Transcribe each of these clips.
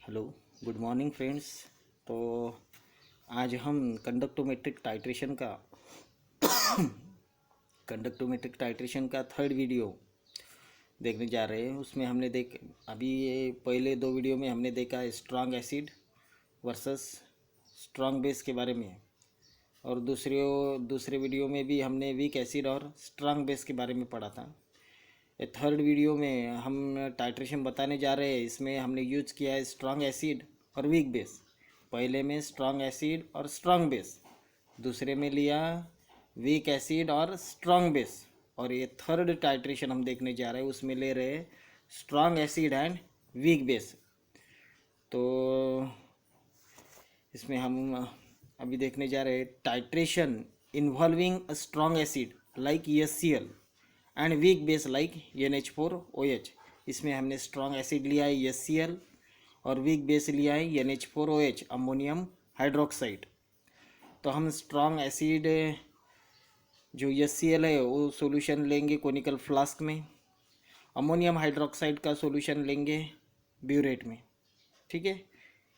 Hello, good morning friends. तो आज हम कंडक्टोमेट्रिक टाइट्रेशन का थर्ड वीडियो देखने जा रहे हैं। उसमें हमने अभी ये पहले दो वीडियो में हमने देखा strong acid versus strong base के बारे में, और दूसरे वीडियो में भी हमने वीक एसिड और स्ट्रॉन्ग बेस के बारे में पढ़ा था। ये थर्ड वीडियो में हम टाइट्रेशन बताने जा रहे हैं। इसमें हमने यूज किया है स्ट्रॉन्ग एसिड और वीक बेस। पहले में स्ट्रॉन्ग एसिड और स्ट्रॉन्ग बेस, दूसरे में लिया वीक एसिड और स्ट्रॉन्ग बेस, और ये थर्ड टाइट्रेशन हम देखने जा रहे हैं, उसमें ले रहे हैं strong acid and weak base. तो इसमें हम अभी देखने जा रहे हैं titration involving a strong acid like HCl and weak base like NH4OH। इसमें हमने स्ट्रॉन्ग एसिड लिया है HCl और वीक बेस लिया है NH4OH, अमोनियम हाइड्रोक्साइड। तो हम स्ट्रॉन्ग एसिड जो HCl है वो सॉल्यूशन लेंगे कोनिकल फ्लास्क में, अमोनियम हाइड्रोक्साइड का सॉल्यूशन लेंगे ब्यूरेट में। ठीक है।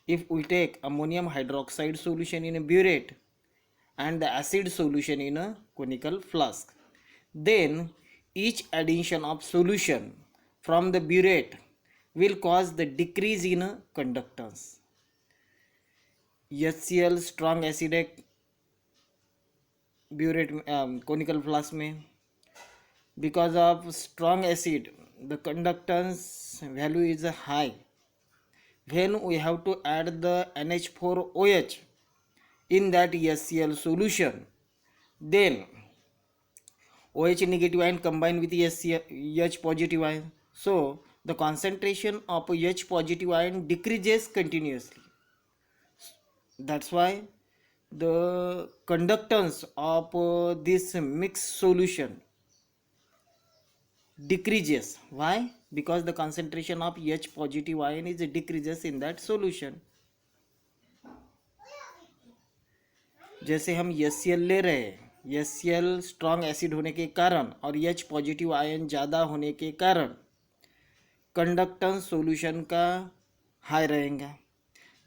If we take ammonium hydroxide solution in a burette and the acid solution in a conical flask, then each addition of solution from the burette will cause the decrease in conductance. HCl strong acid है burette conical flask में, because of strong acid the conductance value is high. When we have to add the NH4OH in that HCl solution, then OH negative ion combine with H positive ion, so the concentration of H positive ion decreases continuously. That's why the conductance of this mixed solution decreases. Why? Because the concentration of H positive ion is decreases in that solution. जैसे हम HCl ले रहे हैं, HCl strong acid होने के कारण और H positive ion ज़्यादा होने के कारण कंडक्टेंस सॉल्यूशन का हाई रहेगा।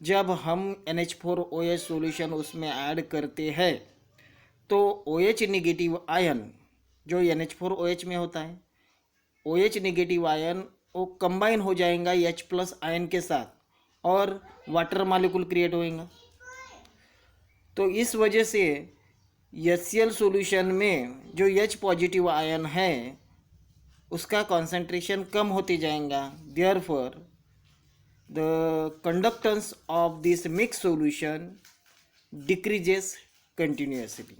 जब हम NH4OH सॉल्यूशन उसमें ऐड करते हैं तो OH नेगेटिव आयन जो NH4OH में होता है, OH नेगेटिव आयन वो कंबाइन हो जाएगा H प्लस आयन के साथ और वाटर मॉलिक्यूल क्रिएट होएगा। तो इस वजह से HCl सॉल्यूशन में जो H पॉजिटिव आयन है उसका कॉन्सेंट्रेशन कम होते जाएगा। Therefore the conductance of this mix solution decreases continuously.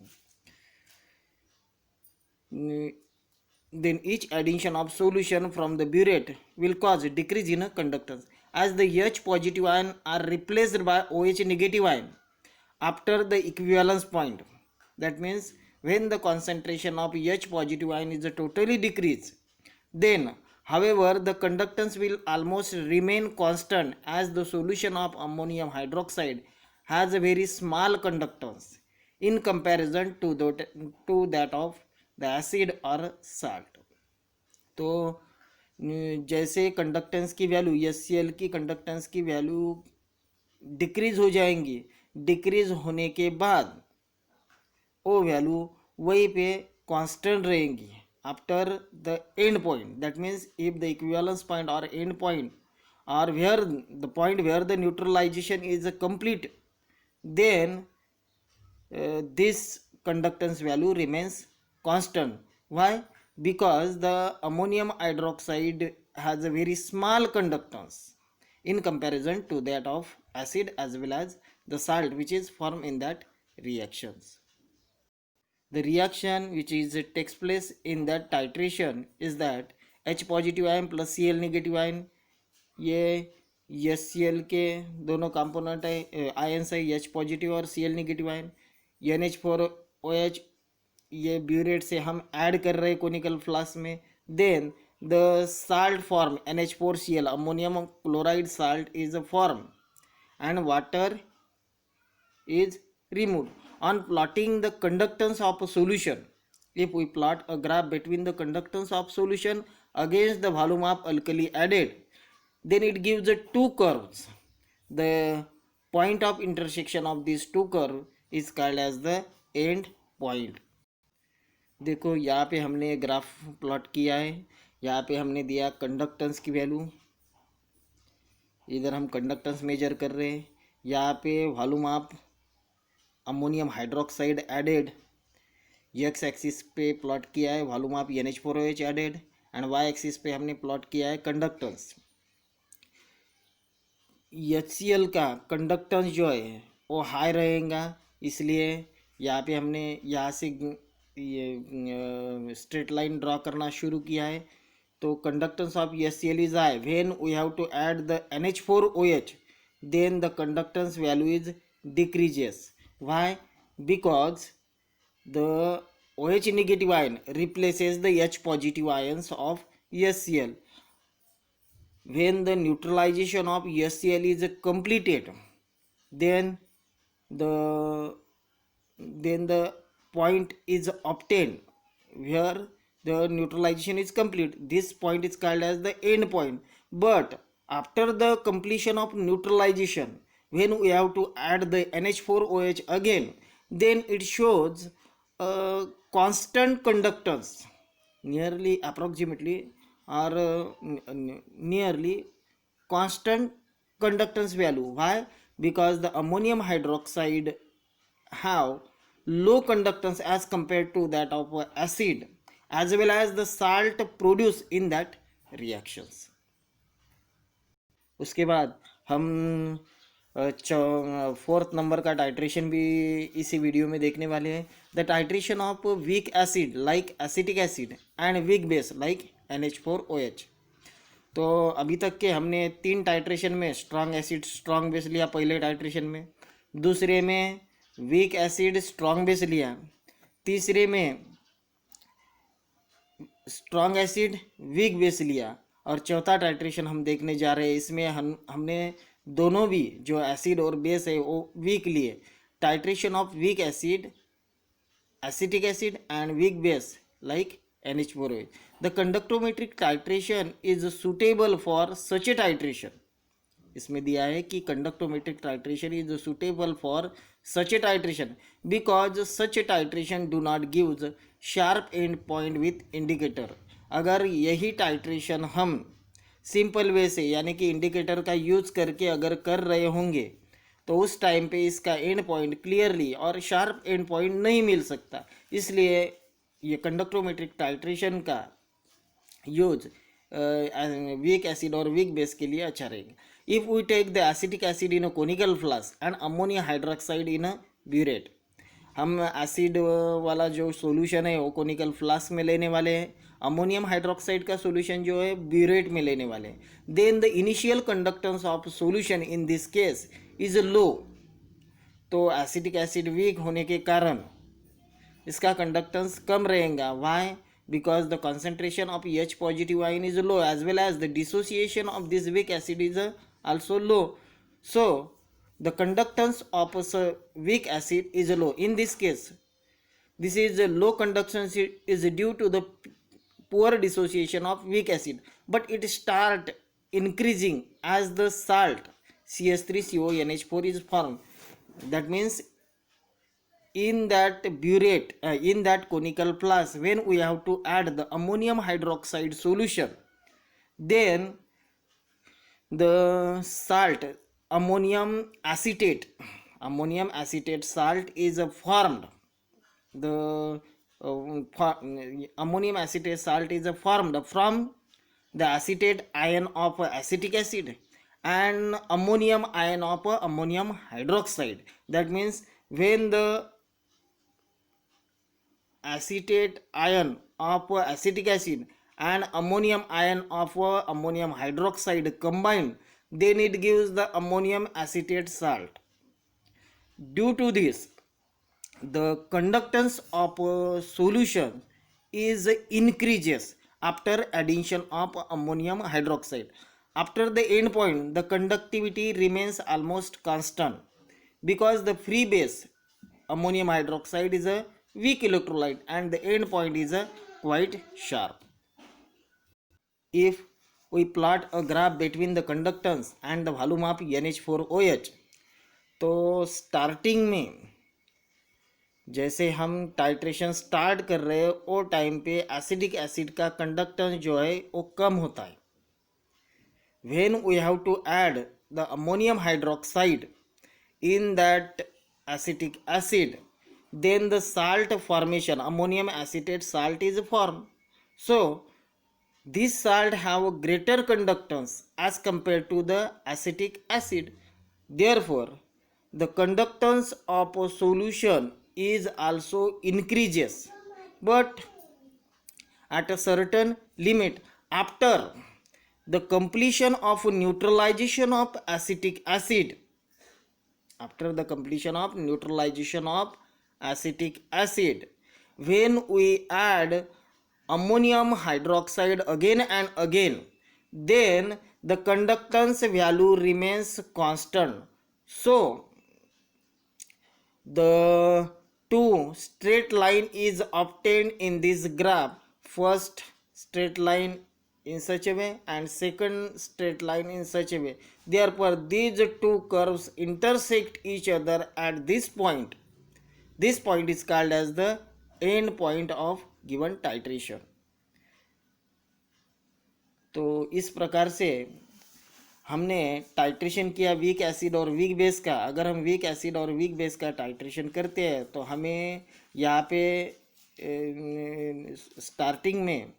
Then each addition of solution from the burette will cause a decrease in conductance as the H positive ion are replaced by OH negative ion after the equivalence point. That means when the concentration of H positive ion is totally decreased, then however the conductance will almost remain constant as the solution of ammonium hydroxide has a very small conductance in comparison to that of the acid or salt. तो जैसे conductance की value HCl की conductance की value decrease हो जाएंगी, decrease होने के बाद वो वैल्यू वहीं पे कांस्टेंट रहेंगी after the end point. That means if the equivalence point और एंड पॉइंट और where the point where the neutralization is complete, then this conductance value remains constant. Why? Because the ammonium hydroxide has a very small conductance in comparison to that of acid as well as the salt which is formed in that reactions. The reaction which takes place in that titration is that H positive ion plus Cl negative ion, ये HCl के दोनों component है ions है H positive और Cl negative ion. NH4OH ये burette से हम add कर रहे हैं कोनिकल फ्लास्क में, then the salt form NH4Cl ammonium chloride salt is a form and water is removed. On plotting the conductance of a solution, if we plot a graph between the conductance of solution against the volume of alkali added, then it gives the two curves. The point of intersection of these two curve is called as the end point. देखो यहाँ पे हमने graph plot किया है, यहाँ पे हमने दिया कंडक्टेंस की वैल्यू, इधर हम कंडक्टेंस मेजर कर रहे हैं, यहाँ पे volume of ammonium hydroxide added, X axis पे प्लॉट किया है volume of NH4OH added, and Y axis पे हमने प्लॉट किया है कंडक्टेंस। HCl का कंडक्टेंस जो है वो हाई रहेगा, इसलिए यहाँ पे हमने यहाँ से ये स्ट्रेट लाइन ड्रॉ करना शुरू किया है। तो conductance of HCl is high when we have to add the NH4OH, then the conductance value is decreases. Why? Because the OH negative ion replaces the H positive ions of HCl. When the neutralization of HCl is completed, then the point is obtained where the neutralization is complete. This point is called as the end point. But after the completion of neutralization, when we have to add the NH4OH again, then it shows a constant conductance, nearly approximately or nearly constant conductance value. Why? Because the ammonium hydroxide have low conductance as compared to that of acid, as well as the salt produced in that reactions. उसके बाद हम 4th number का titration भी इसी video में देखने वाले हैं। The titration of weak acid like acetic acid and weak base like NH4OH। तो अभी तक के हमने 3 टाइट्रेशन में स्ट्रॉन्ग एसिड स्ट्रॉन्ग बेस लिया, पहले टाइट्रेशन में, दूसरे में वीक एसिड स्ट्रॉन्ग बेस लिया, तीसरे में स्ट्रॉन्ग एसिड वीक बेस लिया, और चौथा टाइट्रेशन हम देखने जा रहे हैं। इसमें हमने दोनों भी जो एसिड और बेस है वो वीक लिए। Titration of weak acid, acetic acid and weak base like NH4OH. The conductometric titration is suitable for such a titration. इसमें दिया है कि conductometric titration is suitable for such a titration because such a titration do not give sharp end point with indicator. अगर यही titration हम simple way से यानी कि इंडिकेटर का यूज़ करके अगर कर रहे होंगे तो उस टाइम पे इसका एंड पॉइंट क्लियरली और शार्प एंड पॉइंट नहीं मिल सकता। इसलिए ये कंडक्टोमेट्रिक टाइट्रेशन का यूज वीक एसिड और वीक बेस के लिए अच्छा रहेगा। If we take the acetic acid in a conical flask and ammonia hydroxide in a burette, हम एसिड वाला जो सॉल्यूशन है वो कोनिकल फ्लास्क में लेने वाले हैं, अमोनियम हाइड्रोक्साइड का सॉल्यूशन जो है ब्यूरेट में लेने वाले हैं। Then the initial conductance of solution in this case is low. तो एसिटिक एसिड वीक होने के कारण इसका कंडक्टेंस कम रहेगा। Why? Because the concentration of H positive ion is low as well as the dissociation of this weak acid is also low. So the conductance of a weak acid is low. In this case, this is a low conductance is due to the poor dissociation of weak acid, but it start increasing as the salt CH3CONH4 is formed. That means in that burette, in that conical flask, when we have to add the ammonium hydroxide solution, then the salt ammonium acetate salt is formed. The ammonium acetate salt is formed from the acetate ion of acetic acid and ammonium ion of ammonium hydroxide. That means when the acetate ion of acetic acid and ammonium ion of ammonium hydroxide combined, then it gives the ammonium acetate salt. Due to this, the conductance of solution is increases after addition of ammonium hydroxide. After the end point, the conductivity remains almost constant because the free base ammonium hydroxide is a weak electrolyte and the end point is a quite sharp. If we plot a graph between the conductance and the volume of NH4OH. तो starting में जैसे हम titration start कर रहे हैं वो time पे acidic acid का कंडक्टेंस जो है वो कम होता है. When we have to add the ammonium hydroxide in that acetic acid, then the salt formation, ammonium acetate salt is formed. So this salt have a greater conductance as compared to the acetic acid. Therefore the conductance of a solution is also increases, but at a certain limit. After the completion of neutralization of acetic acid, after the completion of neutralization of acetic acid, when we add ammonium hydroxide again and again, then the conductance value remains constant. So the two straight line is obtained in this graph. First straight line in such a way and second straight line in such a way. Therefore these two curves intersect each other at this point. This point is called as the end point of given titration. तो इस प्रकार से हमने titration किया week acid और weak base का. अगर हम वीक एसिड और वीक बेस का टाइट्रेशन करते हैं तो हमें यहाँ पे स्टार्टिंग में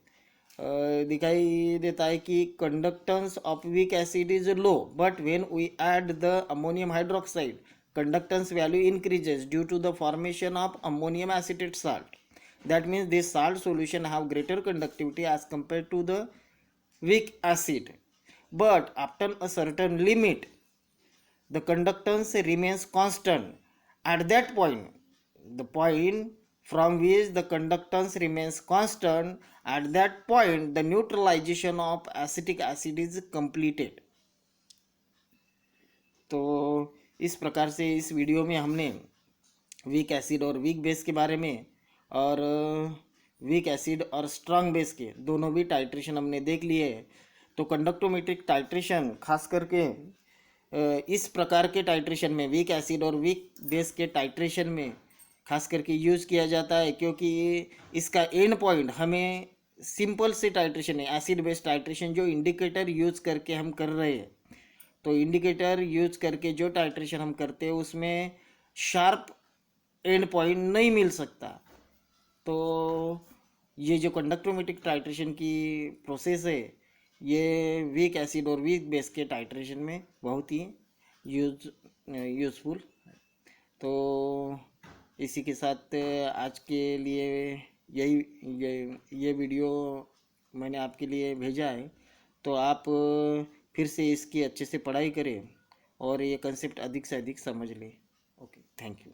दिखाई देता है कि conductance of weak acid is low, but when we add the ammonium hydroxide conductance value increases due to the formation of ammonium acetate salt. That means this salt solution have greater conductivity as compared to the weak acid. But after a certain limit, the conductance remains constant. At that point, the point from which the conductance remains constant, at that point the neutralization of acetic acid is completed. तो इस प्रकार से इस video में हमने week acid और weak base के बारे में और वीक एसिड और स्ट्रांग बेस के दोनों भी टाइट्रेशन हमने देख लिए. तो कंडक्टोमेट्रिक टाइट्रेशन खास करके इस प्रकार के टाइट्रेशन में वीक एसिड और वीक बेस के टाइट्रेशन में खास करके यूज़ किया जाता है, क्योंकि इसका एंड पॉइंट हमें सिंपल से टाइट्रेशन है, एसिड बेस टाइट्रेशन जो इंडिकेटर यूज़ करके हम कर रहे हैं. तो इंडिकेटर यूज़ करके जो टाइट्रेशन हम करते हैं उसमें शार्प एंड पॉइंट नहीं मिल सकता. तो ये जो कंडक्टोमेट्रिक टाइट्रेशन की प्रोसेस है ये वीक एसिड और वीक बेस के टाइट्रेशन में बहुत ही यूज़फुल. तो इसी के साथ आज के लिए ये वीडियो मैंने आपके लिए भेजा है. तो आप फिर से इसकी अच्छे से पढ़ाई करें और ये कंसेप्ट अधिक से अधिक समझ लें. Okay, thank you.